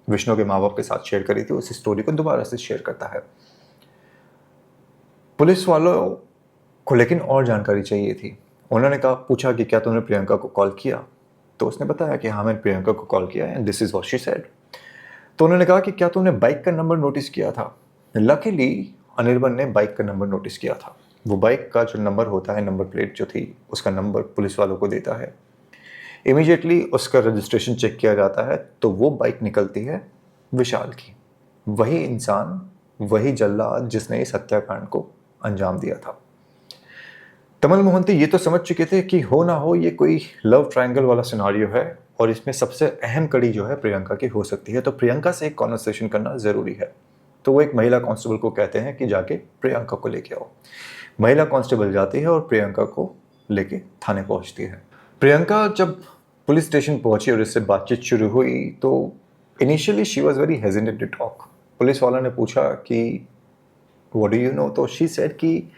विष्णु के माँ बाप के साथ शेयर करी थी, उस स्टोरी को दोबारा से शेयर करता है। पुलिस वालों को लेकिन और जानकारी चाहिए थी। उन्होंने पूछा कि क्या तुमने प्रियंका को कॉल किया? तो उसने बताया कि हाँ मैंने प्रियंका को कॉल किया and this is what she said. तो उन्होंने कहा कि क्या तुमने बाइक का नंबर नोटिस किया था? लकीली अनिर्बन ने बाइक का नंबर नोटिस किया था। वो बाइक का जो नंबर होता है, नंबर प्लेट जो थी, उसका नंबर पुलिस वालों को देता है। इमीडिएटली उसका रजिस्ट्रेशन चेक किया जाता है तो वो बाइक निकलती है विशाल की, वही इंसान, वही जल्लाद जिसने इस हत्याकांड को अंजाम दिया था। तमल मोहंती ये तो समझ चुके थे कि हो ना हो ये कोई लव ट्रायंगल वाला सिनारियो है और इसमें सबसे अहम कड़ी जो है प्रियंका की हो सकती है, तो प्रियंका से एक कॉन्वर्सेशन करना ज़रूरी है। तो वो एक महिला कांस्टेबल को कहते हैं कि जाके प्रियंका को लेके आओ। महिला कांस्टेबल जाती है और प्रियंका को लेके थाने पहुंचती है। प्रियंका जब पुलिस स्टेशन पहुंची और इससे बातचीत शुरू हुई तो initially she was very hesitant to talk. Police वाला ने पूछा कि व्हाट डू यू नो? तो शी सेड कि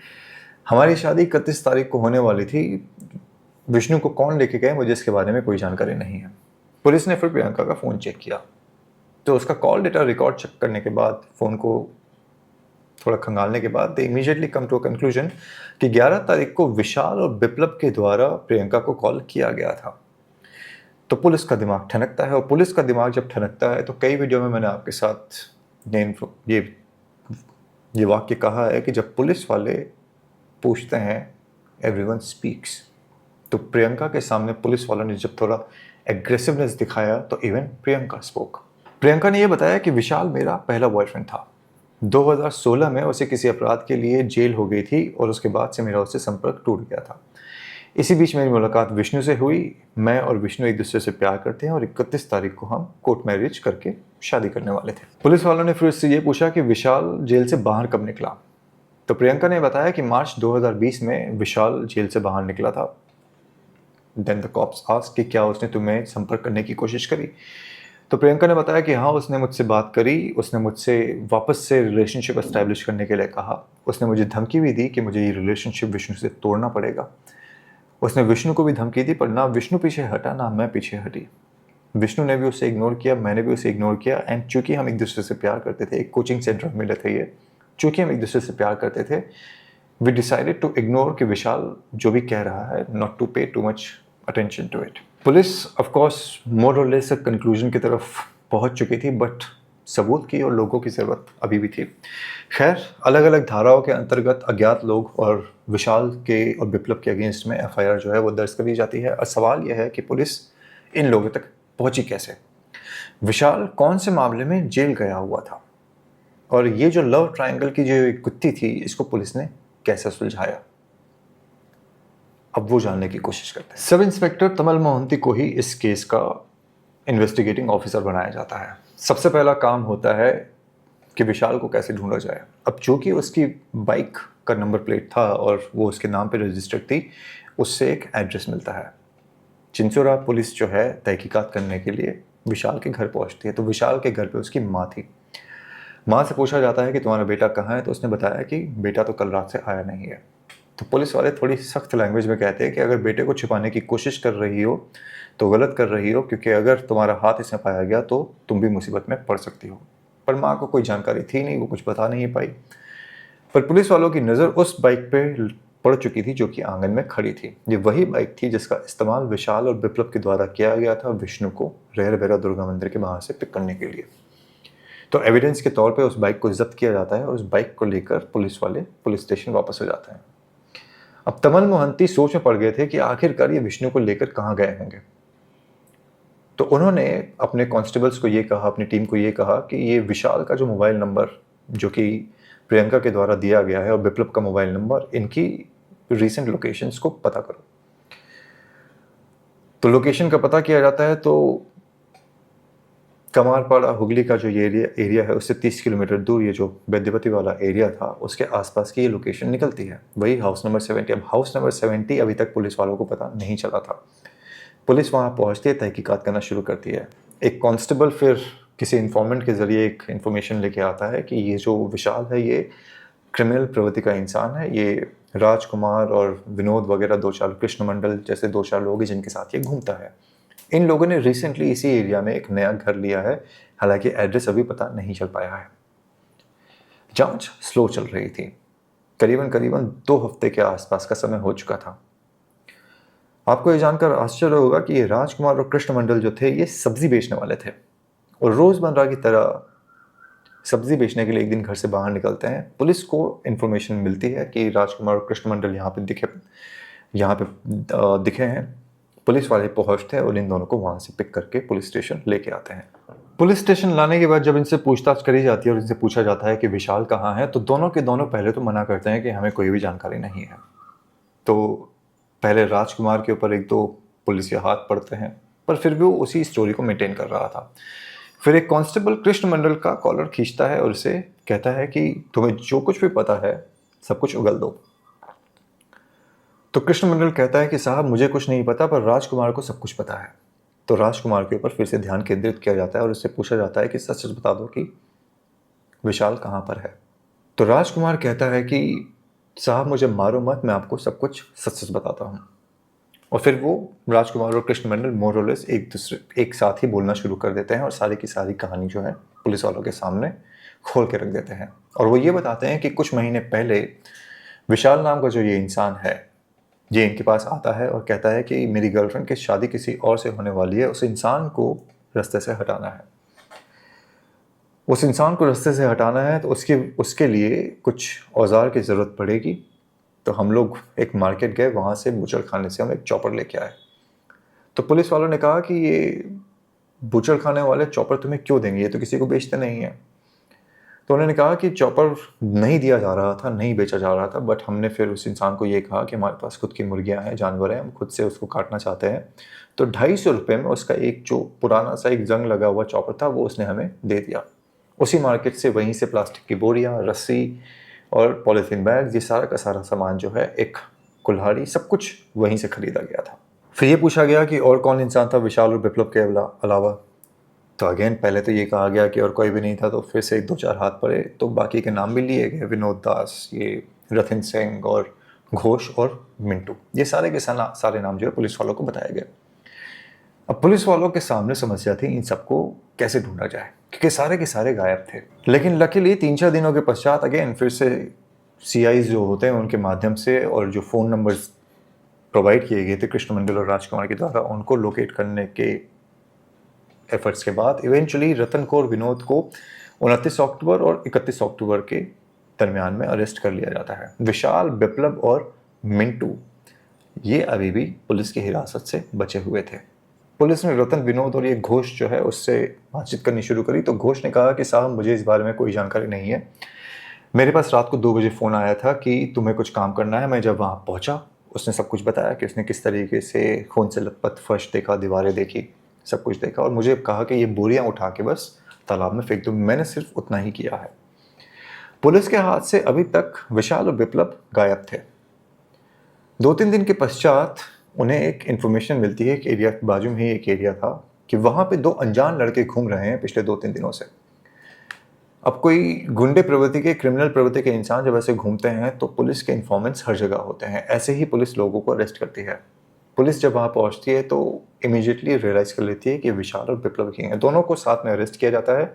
हमारी शादी 31 तारीख को होने वाली थी, विष्णु को कौन लेके गए मुझे इसके बारे में कोई जानकारी नहीं है। पुलिस ने फिर प्रियंका का फ़ोन चेक किया तो उसका कॉल डेटा रिकॉर्ड चेक करने के बाद, फ़ोन को थोड़ा खंगालने के बाद, they immediately come to a conclusion कि 11 तारीख को विशाल और बिप्लब के द्वारा प्रियंका को कॉल किया गया था। तो पुलिस का दिमाग ठनकता है और पुलिस का दिमाग जब ठनकता है तो कई वीडियो में मैंने आपके साथ ये वाक्य कहा है कि जब पुलिस वाले पूछते हैं एवरीवन स्पीक्स, तो प्रियंका के सामने पुलिस वालों ने जब थोड़ा एग्रेसिवनेस दिखाया तो इवन प्रियंका स्पोक। प्रियंका ने यह बताया कि विशाल मेरा पहला बॉयफ्रेंड था। 2016 में उसे किसी अपराध के लिए जेल हो गई थी और उसके बाद से मेरा उससे संपर्क टूट गया था। इसी बीच मेरी मुलाकात विष्णु से हुई। मैं और विष्णु एक दूसरे से प्यार करते हैं और 31 तारीख को हम कोर्ट मैरिज करके शादी करने वाले थे। पुलिस वालों ने फिर उससे ये पूछा कि विशाल जेल से बाहर कब निकला? तो प्रियंका ने बताया कि मार्च 2020 में विशाल जेल से बाहर निकला था। देन द कॉप्स आस्क्ड कि क्या उसने तुम्हें संपर्क करने की कोशिश करी? तो प्रियंका ने बताया कि हाँ, उसने मुझसे बात करी, उसने मुझसे वापस से रिलेशनशिप एस्टैब्लिश करने के लिए कहा। उसने मुझे धमकी भी दी कि मुझे ये रिलेशनशिप विष्णु से तोड़ना पड़ेगा। उसने विष्णु को भी धमकी दी, पर ना विष्णु पीछे हटा ना मैं पीछे हटी। विष्णु ने भी उसे इग्नोर किया, मैंने भी उसे इग्नोर किया। एंड चूंकि हम एक दूसरे से प्यार करते थे, एक कोचिंग सेंटर मिले थे ये, चूंकि हम एक दूसरे से प्यार करते थे, वी डिसाइडेड टू इग्नोर कि विशाल जो भी कह रहा है, not to pay too much attention to it. Police of course more और लेस कंक्लूजन की तरफ पहुंच चुकी थी, बट सबूत की और लोगों की ज़रूरत अभी भी थी। खैर, अलग अलग धाराओं के अंतर्गत अज्ञात लोग और विशाल के और विप्लव के अगेंस्ट में एफआईआर जो है वो दर्ज कर दी जाती है। और सवाल यह है कि पुलिस इन लोगों तक पहुंची कैसे। विशाल कौन से मामले में जेल गया हुआ था, और ये जो लव ट्रायंगल की जो एक गुत्थी थी, इसको पुलिस ने कैसे सुलझाया, अब वो जानने की कोशिश करते हैं। सब इंस्पेक्टर तमल मोहंती को ही इस केस का इन्वेस्टिगेटिंग ऑफिसर बनाया जाता है। सबसे पहला काम होता है कि विशाल को कैसे ढूंढा जाए। अब चूंकि उसकी बाइक का नंबर प्लेट था और वो उसके नाम पे रजिस्टर्ड थी, उससे एक एड्रेस मिलता है। चिंचोरा पुलिस जो है तहकीकात करने के लिए विशाल के घर पहुंचती है। तो विशाल के घर पे उसकी माँ थी। माँ से पूछा जाता है कि तुम्हारा बेटा कहाँ है, तो उसने बताया कि बेटा तो कल रात से आया नहीं है। तो पुलिस वाले थोड़ी सख्त लैंग्वेज में कहते हैं कि अगर बेटे को छिपाने की कोशिश कर रही हो तो गलत कर रही हो, क्योंकि अगर तुम्हारा हाथ इसमें पाया गया तो तुम भी मुसीबत में पड़ सकती हो। पर माँ को कोई जानकारी थी नहीं, वो कुछ बता नहीं पाई। पर पुलिस वालों की नज़र उस बाइक पे पड़ चुकी थी जो कि आंगन में खड़ी थी। ये वही बाइक थी जिसका इस्तेमाल विशाल और विप्लव के द्वारा किया गया था विष्णु को रहरबेरा दुर्गा मंदिर के बाहर से पिक करने के लिए। तो एविडेंस के तौर पे उस बाइक को जब्त किया जाता है और उस बाइक को लेकर पुलिस वाले पुलिस स्टेशन वापस हो जाते हैं। अब तमल मोहंती सोच में पड़ गए थे कि आखिरकार ये विष्णु को लेकर कहाँ गए होंगे। तो उन्होंने अपने कांस्टेबल्स को ये कहा, अपनी टीम को ये कहा कि ये विशाल का जो मोबाइल नंबर जो कि प्रियंका के द्वारा दिया गया है और विप्लव का मोबाइल नंबर, इनकी रीसेंट लोकेशंस को पता करो। तो लोकेशन का पता किया जाता है। तो कमारपाड़ा हुगली का जो ये एरिया है उससे 30 किलोमीटर दूर ये जो वैद्यपति वाला एरिया था, उसके आसपास की ये लोकेशन निकलती है, वही हाउस नंबर 70। अब हाउस नंबर 70 अभी तक पुलिस वालों को पता नहीं चला था। पुलिस वहाँ पहुँचती है, तहकीकात करना शुरू करती है। एक कांस्टेबल फिर किसी इन्फॉर्मेंट के ज़रिए एक इन्फॉर्मेशन लेके आता है कि ये जो विशाल है ये क्रिमिनल प्रवृत्ति का इंसान है। ये राजकुमार और विनोद वगैरह 2-4 कृष्ण मंडल जैसे 2-4 लोग हैं जिनके साथ ये घूमता है। इन लोगों ने रिसेंटली इसी एरिया में एक नया घर लिया है, हालांकि एड्रेस अभी पता नहीं चल पाया है। जांच स्लो चल रही थी। करीबन 2 हफ्ते के आसपास का समय हो चुका था। आपको ये जानकर आश्चर्य होगा कि ये राजकुमार और कृष्ण मंडल जो थे ये सब्जी बेचने वाले थे और रोजमर्रा की तरह सब्जी बेचने के लिए एक दिन घर से बाहर निकलते हैं। पुलिस को इन्फॉर्मेशन मिलती है कि राजकुमार और कृष्ण मंडल यहाँ पे दिखे हैं। पुलिस वाले पहुंचते हैं और इन दोनों को वहां से पिक करके पुलिस स्टेशन लेके आते हैं। पुलिस स्टेशन लाने के बाद जब इनसे पूछताछ करी जाती है और इनसे पूछा जाता है कि विशाल कहाँ है, तो दोनों के दोनों पहले तो मना करते हैं कि हमें कोई भी जानकारी नहीं है। तो पहले राजकुमार के ऊपर 1-2 पुलिसिया हाथ पड़ते हैं, पर फिर भी वो उसी स्टोरी को मेंटेन कर रहा था। फिर एक कांस्टेबल कृष्ण मंडल का कॉलर खींचता है और उसे कहता है कि तुम्हें जो कुछ भी पता है सब कुछ उगल दो। तो कृष्ण मंडल कहता है कि साहब मुझे कुछ नहीं पता, पर राजकुमार को सब कुछ पता है। तो राजकुमार के ऊपर फिर से ध्यान केंद्रित किया जाता है और उससे पूछा जाता है कि सच सच बता दो कि विशाल कहाँ पर है। तो राजकुमार कहता है कि साहब मुझे मारो मत, मैं आपको सब कुछ सच सच बताता हूँ। और फिर वो राजकुमार और कृष्ण मंडल मोरलेस एक साथ ही बोलना शुरू कर देते हैं और सारी की सारी कहानी जो है पुलिस वालों के सामने खोल के रख देते हैं। और वो ये बताते हैं कि कुछ महीने पहले विशाल नाम का जो ये इंसान है ये इनके पास आता है और कहता है कि मेरी गर्लफ्रेंड की शादी किसी और से होने वाली है, उस इंसान को रास्ते से हटाना है। उस इंसान को रास्ते से हटाना है तो उसके लिए कुछ औजार की ज़रूरत पड़ेगी। तो हम लोग एक मार्केट गए, वहाँ से बूचड़ खाने से हम एक चॉपर लेके आए। तो पुलिस वालों ने कहा कि ये बूचड़ खाने वाले चॉपर तुम्हें क्यों देंगे, ये तो किसी को बेचते नहीं है। तो उन्होंने कहा कि चॉपर नहीं दिया जा रहा था, नहीं बेचा जा रहा था, बट हमने फिर उस इंसान को ये कहा कि हमारे पास खुद की मुर्गियाँ हैं, जानवर हैं, हम खुद से उसको काटना चाहते हैं। तो 250 रुपये में उसका एक जो पुराना सा एक जंग लगा हुआ चॉपर था वो उसने हमें दे दिया। उसी मार्केट से वहीं से प्लास्टिक की बोरियाँ, रस्सी और पॉलीथीन बैग, ये सारा का सारा सामान जो है, एक कुल्हाड़ी, सब कुछ वहीं से खरीदा गया था। फिर ये पूछा गया कि और कौन इंसान था विशाल और विप्लव के अलावा। तो अगेन पहले तो ये कहा गया कि और कोई भी नहीं था, तो फिर से 1-2-4 हाथ पड़े तो बाकी के नाम भी लिए गए, विनोद दास, ये रथिन सिंह और घोष और मिंटू, ये सारे के सारे नाम जो है पुलिस वालों को बताए गए। अब पुलिस वालों के सामने समस्या थी इन सबको कैसे ढूंढा जाए, क्योंकि सारे के सारे गायब थे। लेकिन लकीली 3-4 दिनों के पश्चात अगेन फिर से सीआईज जो होते हैं उनके माध्यम से और जो फ़ोन नंबर्स प्रोवाइड किए गए थे कृष्ण मंडल और राजकुमार के द्वारा, उनको लोकेट करने के एफर्ट्स के बाद इवेंचुअली रतन को और विनोद को 29 अक्टूबर और 31 अक्टूबर के दरमियान में अरेस्ट कर लिया जाता है। विशाल, बिप्लब और मिंटू ये अभी भी पुलिस की हिरासत से बचे हुए थे। पुलिस ने रतन, विनोद और ये घोष जो है उससे बातचीत करनी शुरू करी। तो घोष ने कहा कि साहब मुझे इस बारे में कोई जानकारी नहीं है, मेरे पास रात को 2 बजे फ़ोन आया था कि तुम्हें कुछ काम करना है। मैं जब वहाँ पहुँचा उसने सब कुछ बताया कि उसने किस तरीके से खून से लथपथ फर्श देखा, दीवारें देखी, सब कुछ देखा और मुझे कहा कि ये बोरियां उठा के बस तालाब में फेंक दो। मैंने सिर्फ उतना ही किया है। पुलिस के हाथ से अभी तक विशाल और बिप्लब गायब थे। 2-3 दिन के पश्चात उन्हें एक इन्फॉर्मेशन मिलती है कि एरिया के बाजू में ही एक एरिया था कि वहाँ पे 2 अनजान लड़के घूम रहे हैं पिछले 2-3 दिनों से। अब कोई गुंडे प्रवृत्ति के, क्रिमिनल प्रवृत्ति के इंसान जब ऐसे घूमते हैं तो पुलिस के इन्फॉर्मेंट्स हर जगह होते हैं। ऐसे ही पुलिस लोगों को अरेस्ट करती है। पुलिस जब वहाँ पहुँचती है तो इमीडिएटली रियलाइज़ कर लेती है कि विशाल और बिप्लब ही हैं। दोनों को साथ में अरेस्ट किया जाता है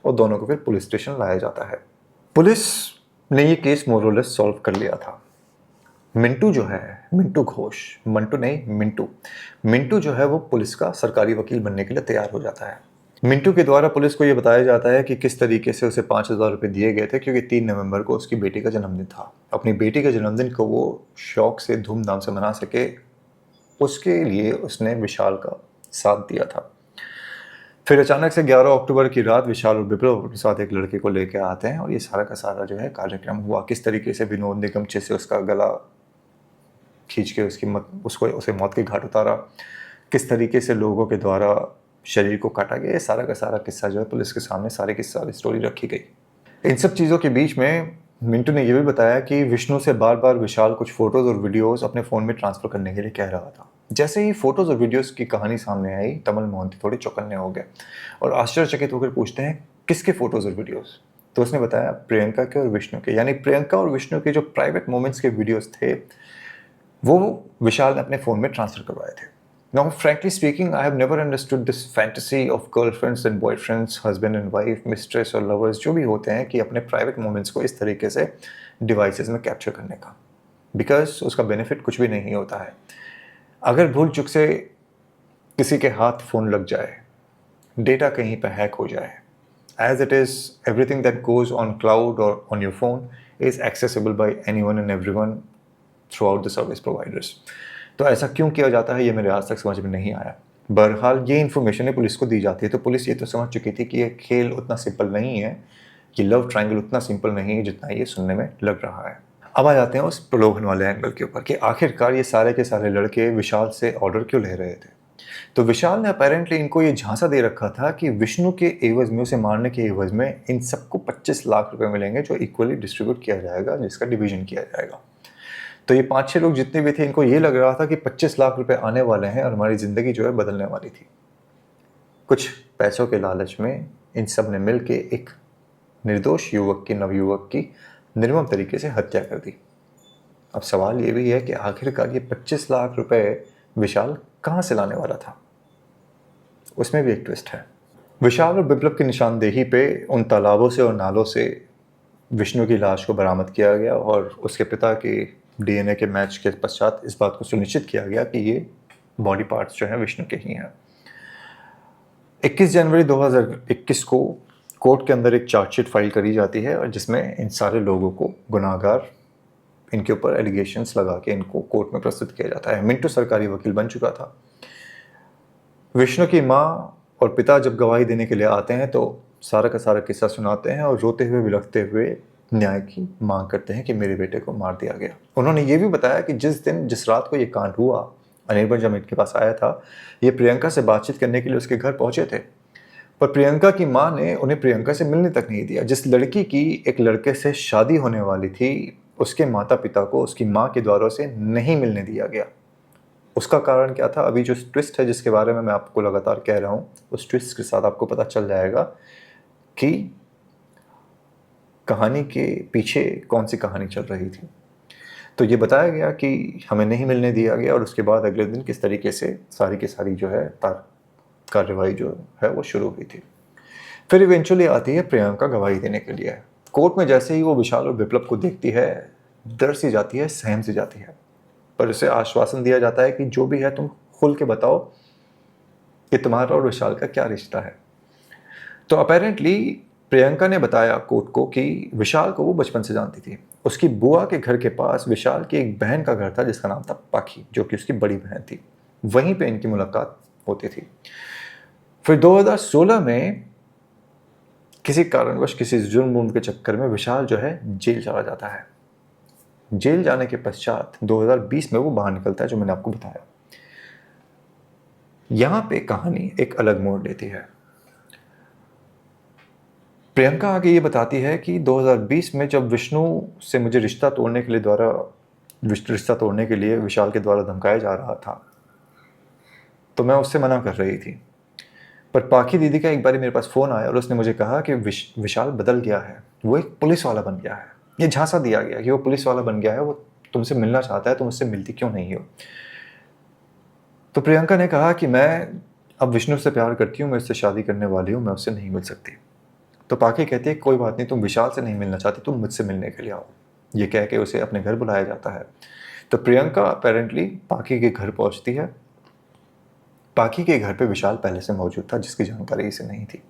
और दोनों को फिर पुलिस स्टेशन लाया जाता है। पुलिस ने ये केस मोर और लेस सॉल्व कर लिया था। मिंटू जो है, मिंटू घोष, मंटू नहीं मिंटू, मिंटू जो है वो पुलिस का सरकारी वकील बनने के लिए तैयार हो जाता है। मिंटू के द्वारा पुलिस को ये बताया जाता है कि किस तरीके से उसे 5,000 रुपये दिए गए थे क्योंकि 3 नवंबर को उसकी बेटी का जन्मदिन था। अपनी बेटी के जन्मदिन को वो शौक से, धूमधाम से मना सके, उसके लिए उसने विशाल का साथ दिया था। फिर अचानक से 11 अक्टूबर की रात विशाल और बिप्लब अपने साथ एक लड़के को लेकर आते हैं और ये सारा का सारा जो है कार्यक्रम हुआ। किस तरीके से विनोद ने गमछे से उसका गला खींच के उसे मौत के घाट उतारा, किस तरीके से लोगों के द्वारा शरीर को काटा गया, ये सारा का सारा किस्सा जो है पुलिस के सामने सारी की सारी स्टोरी रखी गई। इन सब चीज़ों के बीच में मिंटू ने यह भी बताया कि विष्णु से बार बार विशाल कुछ फोटोज़ और वीडियोज़ अपने फ़ोन में ट्रांसफ़र करने के लिए कह रहा था। जैसे ही फोटोज़ और वीडियोज़ की कहानी सामने आई, तमल मोहंती थोड़े चौकन्ने हो गए और आश्चर्यचकित होकर पूछते हैं किसके फ़ोटोज़ और वीडियोज़। तो उसने बताया प्रियंका के और विष्णु के, यानी प्रियंका और विष्णु के जो प्राइवेट मोमेंट्स के वीडियोज़ थे वो विशाल ने अपने फ़ोन में ट्रांसफ़र करवाए थे। Now, frankly speaking, I have never understood this fantasy of girlfriends and boyfriends, husband and wife, mistress और lovers जो भी होते हैं कि अपने प्राइवेट मोमेंट्स को इस तरीके से डिवाइसेस में कैप्चर करने का, बिकॉज उसका बेनिफिट कुछ भी नहीं होता है। अगर भूल चुक से किसी के हाथ फ़ोन लग जाए, डेटा कहीं पर हैक हो जाए, as it is everything that goes on cloud or on your phone is accessible by anyone and everyone throughout the service providers. तो ऐसा क्यों किया जाता है ये मेरे आज तक समझ में नहीं आया। बहरहाल ये इन्फॉर्मेशन पुलिस को दी जाती है तो पुलिस ये तो समझ चुकी थी कि ये खेल उतना सिंपल नहीं है, ये लव ट्रायंगल उतना सिंपल नहीं है जितना ये सुनने में लग रहा है। अब आ जाते हैं उस प्रलोभन वाले एंगल के ऊपर कि आखिरकार ये सारे के सारे लड़के विशाल से ऑर्डर क्यों ले रहे थे। तो विशाल ने अपेरेंटली इनको ये झांसा दे रखा था कि विष्णु के एवज में, उसे मारने के एवज में इन सबको 25 लाख रुपए मिलेंगे जो इक्वली डिस्ट्रीब्यूट किया जाएगा, जिसका डिवीजन किया जाएगा। तो ये 5-6 लोग जितने भी थे इनको ये लग रहा था कि 25 लाख रुपए आने वाले हैं और हमारी ज़िंदगी जो है बदलने वाली थी। कुछ पैसों के लालच में इन सब ने मिल के एक निर्दोष युवक की, नवयुवक की निर्मम तरीके से हत्या कर दी। अब सवाल ये भी है कि आखिरकार ये 25 लाख रुपए विशाल कहाँ से लाने वाला था। उसमें भी एक ट्विस्ट है। विशाल और बिप्लब की निशानदेही पे उन तालाबों से और नालों से विष्णु की लाश को बरामद किया गया और उसके पिता के डीएनए के मैच के पश्चात इस बात को सुनिश्चित किया गया कि ये बॉडी पार्ट्स जो हैं विष्णु के ही हैं। 21 जनवरी 2021 को कोर्ट के अंदर एक चार्जशीट फाइल करी जाती है और जिसमें इन सारे लोगों को गुनाहगार, इनके ऊपर एलिगेशंस लगा के इनको कोर्ट में प्रस्तुत किया जाता है। मिंटू सरकारी वकील बन चुका था। विष्णु की माँ और पिता जब गवाही देने के लिए आते हैं तो सारा का सारा किस्सा सुनाते हैं और रोते हुए, बिलखते हुए न्याय की मांग करते हैं कि मेरे बेटे को मार दिया गया। उन्होंने ये भी बताया कि जिस रात को ये कांड हुआ, अनिर्बन जब इनके पास आया था, ये प्रियंका से बातचीत करने के लिए उसके घर पहुंचे थे, पर प्रियंका की माँ ने उन्हें प्रियंका से मिलने तक नहीं दिया। जिस लड़की की एक लड़के से शादी होने वाली थी, उसके माता पिता को उसकी माँ के द्वारों से नहीं मिलने दिया गया। उसका कारण क्या था, अभी जो ट्विस्ट है जिसके बारे में मैं आपको लगातार कह रहा हूँ, उस ट्विस्ट के साथ आपको पता चल जाएगा कि कहानी के पीछे कौन सी कहानी चल रही थी। तो ये बताया गया कि हमें नहीं मिलने दिया गया और उसके बाद अगले दिन किस तरीके से सारी की सारी जो है कार्रवाई जो है वो शुरू हुई थी। फिर इवेंचुअली आती है प्रियंका गवाही देने के लिए। कोर्ट में जैसे ही वो विशाल और बिप्लब को देखती है, डर सी जाती है, सहम सी जाती है, पर उसे आश्वासन दिया जाता है कि जो भी है तुम खुल के बताओ, कि तुम्हारा और विशाल का क्या रिश्ता है। तो अपेरेंटली प्रियंका ने बताया कोर्ट को कि विशाल को वो बचपन से जानती थी। उसकी बुआ के घर के पास विशाल की एक बहन का घर था जिसका नाम था पाखी, जो कि उसकी बड़ी बहन थी। वहीं पे इनकी मुलाकात होती थी। फिर 2016 में किसी कारणवश किसी जुर्म के चक्कर में विशाल जो है जेल चला जाता है। जेल जाने के पश्चात 2020 में वो बाहर निकलता है, जो मैंने आपको बताया। यहां पे कहानी एक अलग मोड़ लेती है। प्रियंका आगे ये बताती है कि 2020 में जब विष्णु से मुझे रिश्ता तोड़ने के लिए विशाल के द्वारा धमकाया जा रहा था, तो मैं उससे मना कर रही थी। पर पाखी दीदी का एक बार मेरे पास फ़ोन आया और उसने मुझे कहा कि विशाल बदल गया है, वो एक पुलिस वाला बन गया है। ये झांसा दिया गया कि वो पुलिस वाला बन गया है, वो तुमसे मिलना चाहता है, तुम उससे मिलती क्यों नहीं हो। तो प्रियंका ने कहा कि मैं अब विष्णु से प्यार करती हूँ, मैं उससे शादी करने वाली हूँ, मैं उससे नहीं मिल सकती। तो पाखी कहती है कोई बात नहीं, तुम विशाल से नहीं मिलना चाहती, तुम मुझसे मिलने के लिए आओ। ये कह के उसे अपने घर बुलाया जाता है। तो प्रियंका अपेरेंटली पाखी के घर पहुंचती है। पाखी के घर पे विशाल पहले से मौजूद था, जिसकी जानकारी इसे नहीं थी।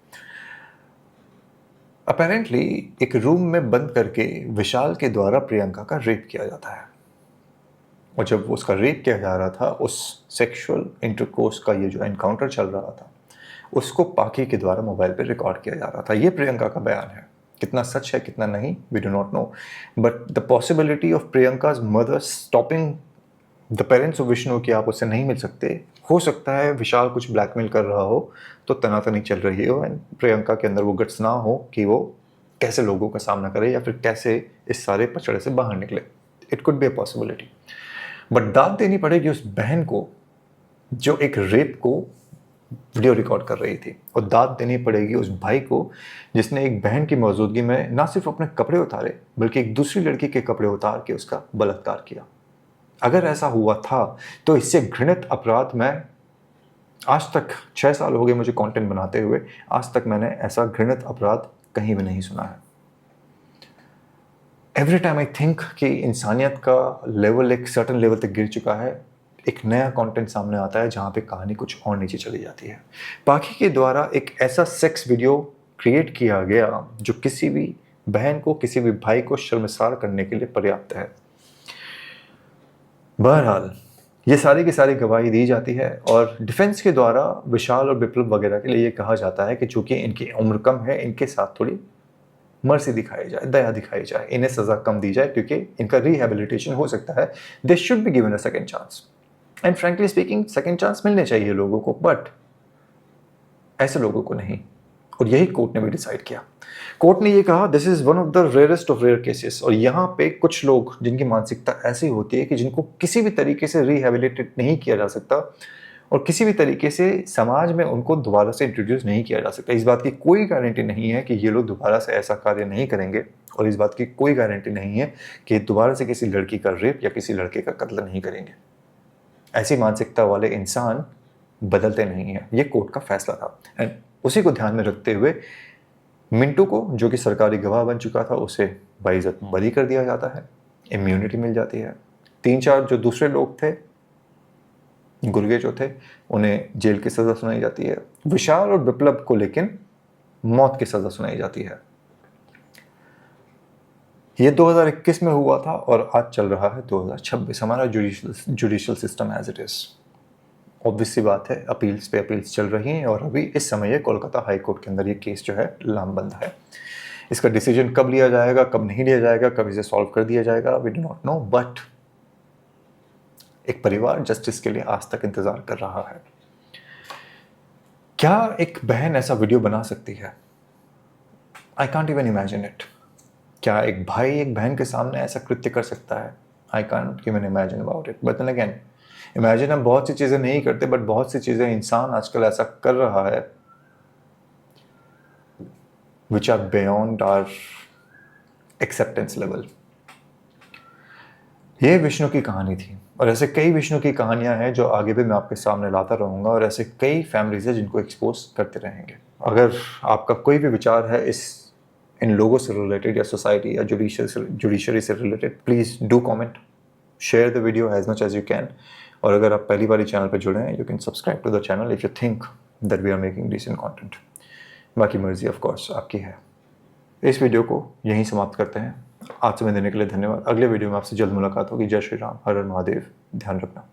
अपेरेंटली एक रूम में बंद करके विशाल के द्वारा प्रियंका का रेप किया जाता है। और जब उसका रेप किया जा रहा था, उस सेक्सुअल इंटरकोर्स का ये जो एनकाउंटर चल रहा था, उसको पाखी के द्वारा मोबाइल पे रिकॉर्ड किया जा रहा था। ये प्रियंका का बयान है। कितना सच है कितना नहीं, we do not know, but the possibility of Priyanka's mother stopping the parents of Vishnu कि आप उससे नहीं मिल सकते, हो सकता है विशाल कुछ ब्लैकमेल कर रहा हो, तो तनातनी चल रही हो एंड प्रियंका के अंदर वो गट्स ना हो कि वो कैसे लोगों का सामना करे या फिर कैसे इस सारे पचड़े से बाहर निकले। It could be a possibility, but दाद देनी पड़ेगी उस बहन को जो एक रेप को वीडियो रिकॉर्ड कर रही थी, और दाद देनी पड़ेगी उस भाई को जिसने एक बहन की मौजूदगी में ना सिर्फ अपने कपड़े उतारे बल्कि एक दूसरी लड़की के कपड़े उतार के उसका बलात्कार किया। अगर ऐसा हुआ था तो इससे घृणित अपराध मैं आज तक 6 साल हो गए मुझे कंटेंट बनाते हुए, आज तक मैंने ऐसा घृणित अपराध कहीं भी नहीं सुना है। एवरी टाइम आई थिंक कि इंसानियत का लेवल एक सर्टन लेवल तक गिर चुका है, एक नया कंटेंट सामने आता है जहाँ पे कहानी कुछ और नीचे चली जाती है। पाखी के द्वारा एक ऐसा सेक्स वीडियो क्रिएट किया गया जो किसी भी बहन को, किसी भी भाई को शर्मसार करने के लिए पर्याप्त है। बहरहाल ये सारी की सारी गवाही दी जाती है और डिफेंस के द्वारा विशाल और विप्लव वगैरह के लिए ये कहा जाता है कि चूंकि इनकी उम्र कम है, इनके साथ थोड़ी मर्सी दिखाई जाए, दया दिखाई जाए, इन्हें सज़ा कम दी जाए क्योंकि इनका रिहेबिलिटेशन हो सकता है। They should be given a second chance, and frankly speaking second chance मिलने चाहिए लोगों को, बट ऐसे लोगों को नहीं। और यही कोर्ट ने भी डिसाइड किया। कोर्ट ने ये कहा this is one of the rarest of rare cases, और यहाँ पे कुछ लोग जिनकी मानसिकता ऐसी होती है कि जिनको किसी भी तरीके से रिहेबिलिटेट नहीं किया जा सकता और किसी भी तरीके से समाज में उनको दोबारा से इंट्रोड्यूस नहीं किया जा सकता। इस बात की कोई गारंटी नहीं है कि ये लोग दोबारा से ऐसा कार्य नहीं करेंगे, और इस बात की कोई गारंटी नहीं है कि दोबारा से किसी लड़की का रेप या किसी लड़के का कत्ल नहीं करेंगे। ऐसी मानसिकता वाले इंसान बदलते नहीं हैं। ये कोर्ट का फैसला था, एंड उसी को ध्यान में रखते हुए मिंटू को, जो कि सरकारी गवाह बन चुका था, उसे बाइज्जत बरी कर दिया जाता है, इम्यूनिटी मिल जाती है। 3-4 जो दूसरे लोग थे, गुर्गे जो थे, उन्हें जेल की सज़ा सुनाई जाती है। विशाल और विप्लव को लेकिन मौत की सज़ा सुनाई जाती है। ये 2021 में हुआ था और आज चल रहा है 2026। हमारा judicial system as it is, obvious सी बात है, अपील्स पे अपील्स चल रही हैं, और अभी इस समय ये कोलकाता हाई कोर्ट के अंदर ये केस जो है लामबंद है। इसका डिसीजन कब लिया जाएगा, कब नहीं लिया जाएगा, कब इसे सॉल्व कर दिया जाएगा, we do not know, but एक परिवार जस्टिस के लिए आज तक इंतजार कर रहा है। क्या एक बहन ऐसा वीडियो बना सकती है? I can't even imagine it. क्या एक भाई एक बहन के सामने ऐसा कृत्य कर सकता है? I can't even imagine about it. But then again, imagine हम बहुत सी चीज़ें नहीं करते, बट बहुत सी चीज़ें इंसान आजकल ऐसा कर रहा है which are beyond our acceptance level. ये विष्णु की कहानी थी, और ऐसे कई विष्णु की कहानियां हैं जो आगे भी मैं आपके सामने लाता रहूँगा, और ऐसे कई फैमिलीज हैं जिनको एक्सपोज करते रहेंगे। अगर आपका कोई भी विचार है इन लोगों से रिलेटेड या सोसाइटी या जुडिशरी से related, please do comment, share the video as much as you can. और अगर आप पहली बार चैनल पर जुड़े हैं, you can subscribe to the channel if you think that we are making decent content. बाकी मर्जी ऑफ कोर्स आपकी है। इस वीडियो को यहीं समाप्त करते हैं। आज समय देने के लिए धन्यवाद। अगले वीडियो में आपसे जल्द मुलाकात होगी। जय श्री राम, हर हर महादेव। ध्यान रखना।